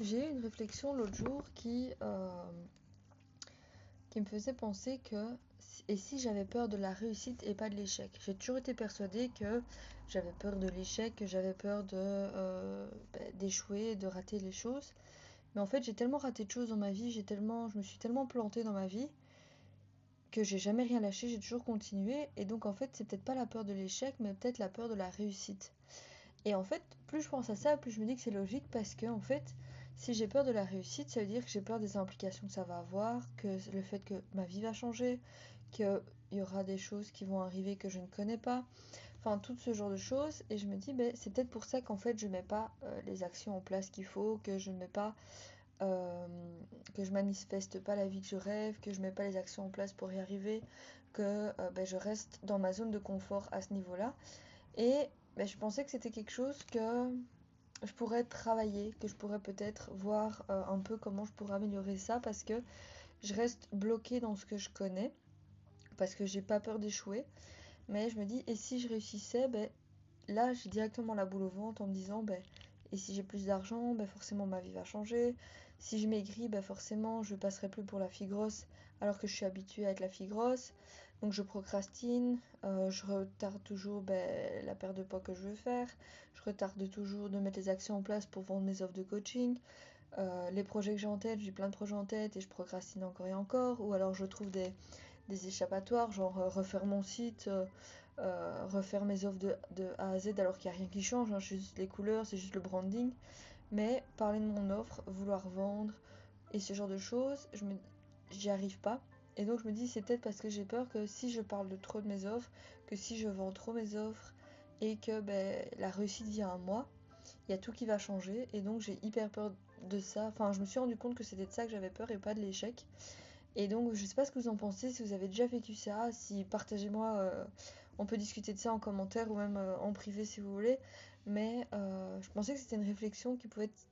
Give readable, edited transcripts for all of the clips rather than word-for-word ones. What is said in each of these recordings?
J'ai eu une réflexion l'autre jour qui me faisait penser que et si j'avais peur de la réussite et pas de l'échec. J'ai toujours été persuadée que j'avais peur de l'échec, que j'avais peur d'échouer, de rater les choses. Mais en fait, j'ai tellement raté de choses dans ma vie, je me suis tellement plantée dans ma vie que j'ai jamais rien lâché, j'ai toujours continué. Et donc en fait, c'est peut-être pas la peur de l'échec, mais peut-être la peur de la réussite. Et en fait, plus je pense à ça, plus je me dis que c'est logique parce que, en fait, si j'ai peur de la réussite, ça veut dire que j'ai peur des implications que ça va avoir, que le fait que ma vie va changer, qu'il y aura des choses qui vont arriver que je ne connais pas, enfin, tout ce genre de choses. Et je me dis, ben, c'est peut-être pour ça qu'en fait, je mets pas les actions en place qu'il faut, que je ne mets pas, euh, que je manifeste pas la vie que je rêve, que je mets pas les actions en place pour y arriver, que ben, je reste dans ma zone de confort à ce niveau-là. Et ben, je pensais que c'était quelque chose que je pourrais travailler, que je pourrais peut-être voir un peu comment je pourrais améliorer ça parce que je reste bloquée dans ce que je connais, parce que j'ai pas peur d'échouer. Mais je me dis, et si je réussissais, ben là j'ai directement la boule au ventre en me disant, ben et si j'ai plus d'argent, ben forcément ma vie va changer. Si je maigris, ben forcément je passerai plus pour la fille grosse alors que je suis habituée à être la fille grosse. Donc je procrastine, je retarde toujours la perte de poids que je veux faire, je retarde toujours de mettre les actions en place pour vendre mes offres de coaching. Les projets que j'ai en tête, j'ai plein de projets en tête et je procrastine encore et encore. Ou alors je trouve des échappatoires, genre refaire mon site, refaire mes offres de A à Z alors qu'il n'y a rien qui change, hein, juste les couleurs, c'est juste le branding. Mais parler de mon offre, vouloir vendre et ce genre de choses, j'y arrive pas. Et donc je me dis c'est peut-être parce que j'ai peur que si je parle de trop de mes offres, que si je vends trop mes offres et que ben, la réussite vient à moi, il y a tout qui va changer et donc j'ai hyper peur de ça. Enfin, je me suis rendu compte que c'était de ça que j'avais peur et pas de l'échec. Et donc, je sais pas ce que vous en pensez, si vous avez déjà vécu ça, si partagez-moi, on peut discuter de ça en commentaire ou même en privé si vous voulez. Mais je pensais que c'était une réflexion qui pouvait être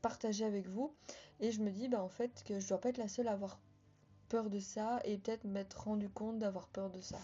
partagée avec vous. Et je me dis, bah en fait, que je dois pas être la seule à avoir peur de ça et peut-être m'être rendu compte d'avoir peur de ça.